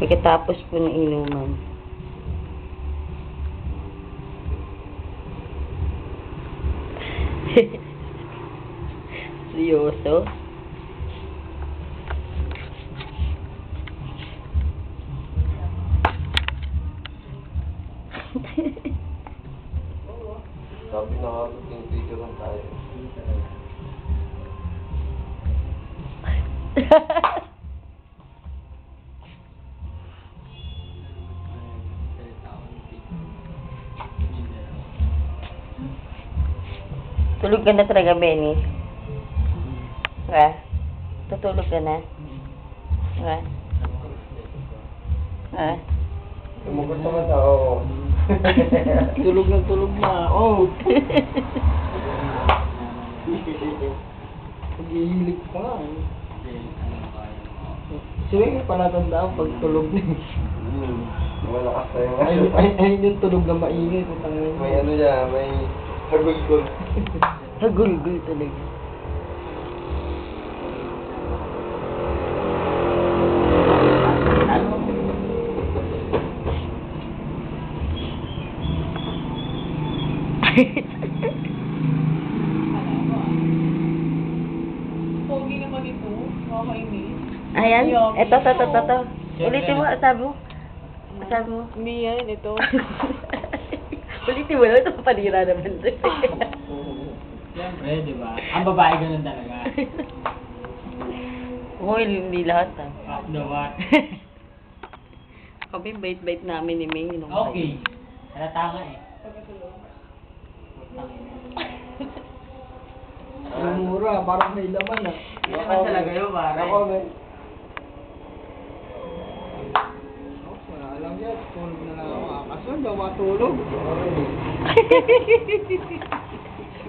Pagkatapos po ng inuman. Seryoso? Sabi na nga, video lang tayo. Tulog ka na talaga, Benny? Ha? Tutulog ka na? Ha? Ha? Tumugot naman ako. Tulog na. Oh! Pag-ihilig pa nga eh. Sige, palatandaan pag tulog na eh. Malakas tayo. Ayun yung tulog na maingay. May ano niya, may hagulgul. Hagulgul talaga. Pogi naman ito. Nakakainis. Ayan, eto. Ulitin mo, sabi mo. Sabi mo. Hindi yan, ito. Ulitin mo lang, ito panira naman. Siyempre, di ba? Ang babae ganun talaga. Oo, hindi lahat ah. The what? Kami bait-bait namin ni May. Okay. Halata nga eh. Ang mura, parang may laman ah. May laman talaga yun, pare. Ako, may. Wala alam yan, tulog na lang ako. Kaso, gawa tulog.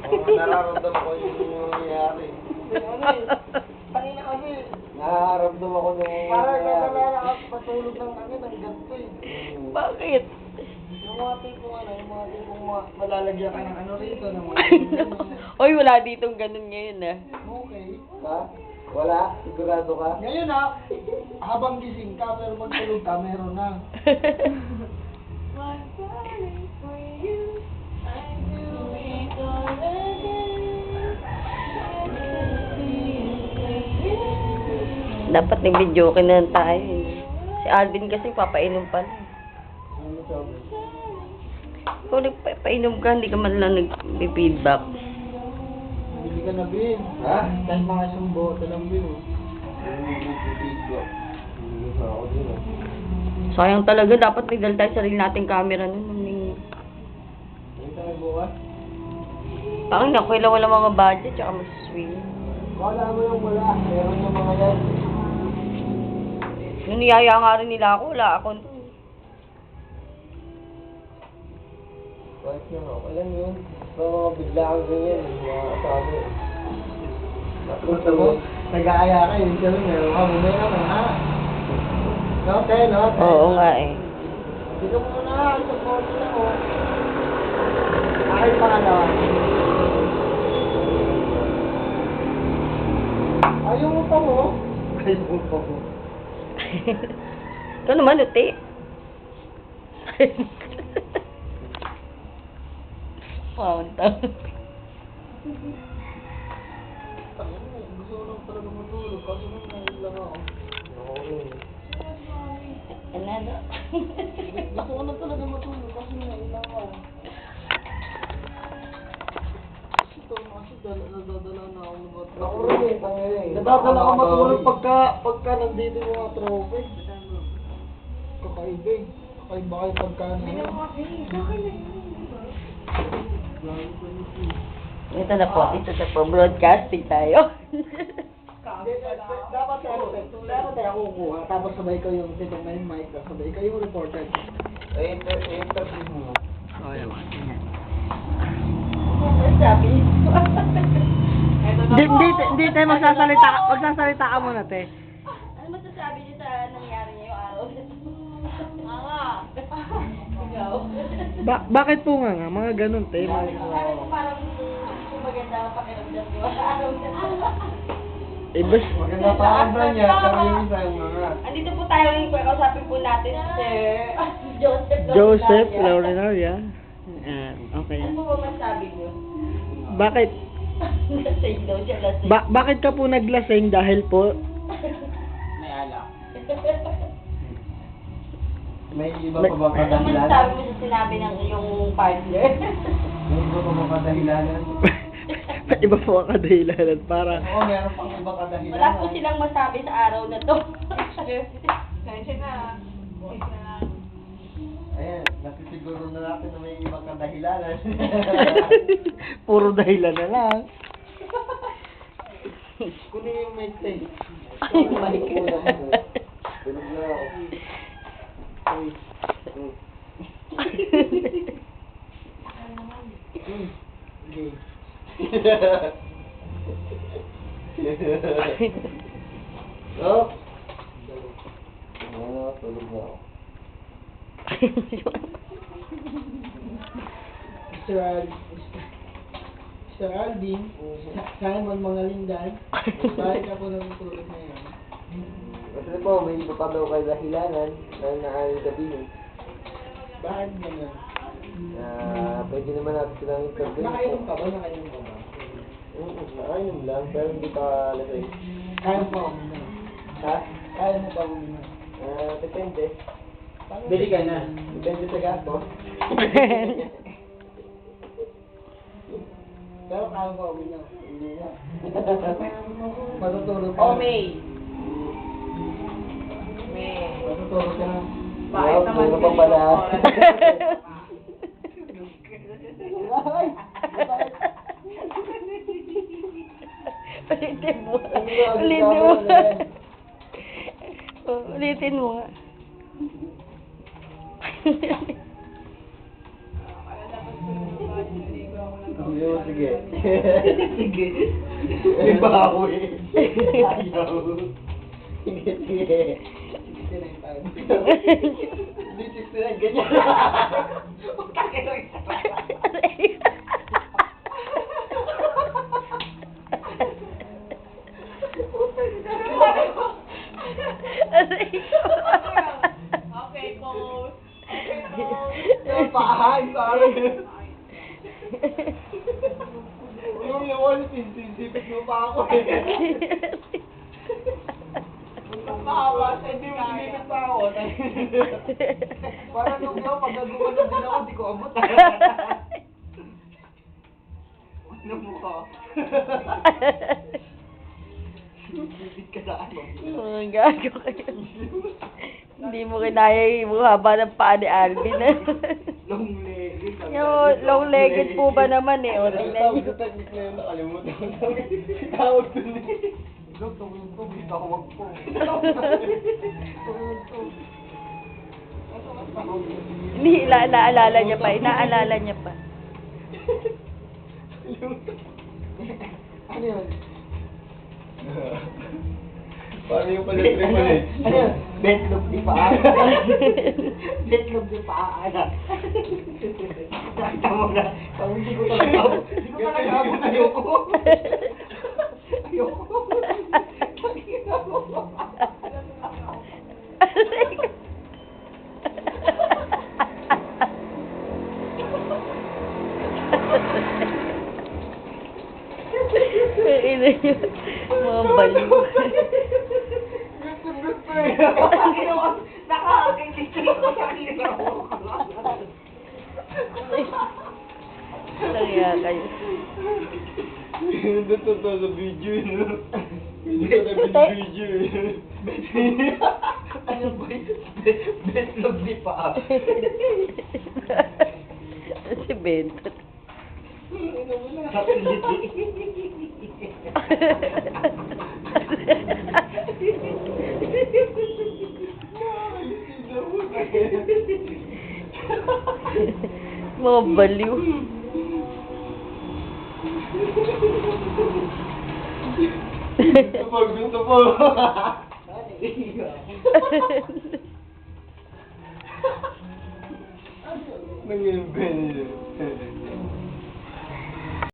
Nararamdaman ko yung nangyayari. Kanina kasi, Nararamdaman ko yung parang nakalala ako patulog ng ganito eh. Bakit? Yung mga tipong malalagyan ka ng ano rito, ng mga Oy, wala ditong ganun ngayon ah. okay. Ha? Wala? Sigurado ka? Ngayon habang gising ka, pero pag tulog ka, meron na. Dapat nag-video ka na tayo. Si Alvin kasi papainom pa. Ano sabi? Kung nagpainom ka, hindi ka man lang nag-feedback. Bili ka na, Bin. Ha? Kahit mga isang bote lang, Bin. Video. Hindi na ako din ah. Sayang talaga, dapat nagdala tayo sarili nating camera nun. Hindi tayo bukas? Parang nakuha wala mga budget, tsaka mas-swing. Wala mo yung wala. Meron yung mga yan. Nung niyaya nga rin nila ako, wala ako. Kahit na, okay lang yun. Mga bigla kang ganyan. Mga kasama. Gusto mo? Nag-aaya ka, yun siya meron ka. Bumay naman, ha? No, te, no? Te. Oo nga eh. Dito muna, sa bote lang, oh. Akin pangalawa. Ayaw mo pa mo? Ayaw mo pa mo. Ito naman, uti. Wow, ito. Gusto ko lang talaga matulog, kaso nung nailang ako. Ano? Gusto ko lang talaga matulog, kaso nung nailang ako. Kasi nadadala na ako ng mga Ako rin eh, tangina eh. Nadadala ako matulog pagka nandito yung mga trophy. Kakaiba eh. Kakaiba kayo pagka Ito na po, broadcasting tayo. Dapat tayo kukuha, tapos sabay ko yung sitong na yung mic, sabay ko yung reporter. Interview mo. Oo naman. Sabi. Hindi tayo magsasalita ka muna, te. Ano masasabi niyo sa nangyari niyo yung araw? Nga. Ikaw. Bakit po nga? Mga ganun, te. Sabi ko parang maganda ang pakiramdam ko. Araw na. Iba, maganda pa ang brand niya, pero yung isa yung mga. Andito po tayo ngayon, kausapin po natin si Sir Joseph Laurinaria. Laurinaria. Okay. Ano po ba masabi niyo? Bakit Lasing daw siya, lasing. bakit ka po naglasing dahil po May iba pa ba Ano kadahilanan? masasabi mo sa sinabi ng iyong partner? May iba pa ba kadahilanan? iba po ang kadahilanan para Oo, meron pang iba kadahilanan. Wala po silang masabi sa araw na to. Ayan, nasisiguro na natin na may ibang kadahilanan. puro dahilan na lang. Kunin yung mic tayo. Oh my God. Tulog na ako. Uy. Okay. Oh. Tulog na ako. Sir Alvin, Simon Mangalindan, bakit ako natutulog ngayon? Kasi po, may iba pa daw kayo dahilanan na naayon sabihin. Bakit ganun? Pwede naman natin silang interview. Nakainom ka ba? Nakainom ka ba? Nakainom lang, pero hindi pa lasing. Kaya mo ba uminom? Ha? Kaya mo ba uminom? Depende. Bili ka na. Depende sa gato. Pero kaya mo ba uminom? Hindi na. Matutulog ka. Oh, May. Matutulog ka na. Bakit naman pa pala? Ulitin mo. Ulitin mo. Oh, ulitin mo nga. Sige. Sige. May baho eh. Ayaw. Sige, sige. Hindi 69, ganyan. Okay, pause. Okay, Yung pahay, sorry. Yung naman, sinisipit mo pa ako eh. Hindi mo sinipit pa ako. Parang nung yun, pag nagbuwan na din ako, di ko abot. Ano mo ka? Bibig ka na ano. Oh, gago kayo. Hindi mo kinaya yung haba ng paa ni Alvin. Long-legged. Yung long-legged po ba naman eh. O, tingnan niyo. technique na yun, nakalimutan ko. Tawag dun eh. Look, tumintog, tawag po. Hindi, naalala niya pa. Naalala niya pa. Ano yun? Paano yung pala mo eh? Ano yun? Betlog di paa. Betlog di paa. Nakita mo na. Hindi ko talaga abot. Hindi ko talaga abot. Ayoko. Ayoko. Ina niyo. Mga baliw. Gusto eh. Kaya kayo. Hindi totoo sa video yun. Hindi ko na video yun. Ano ba yun? Betlog di paa. Si Bentot. Mga baliw. Gusto mo. Nangyayang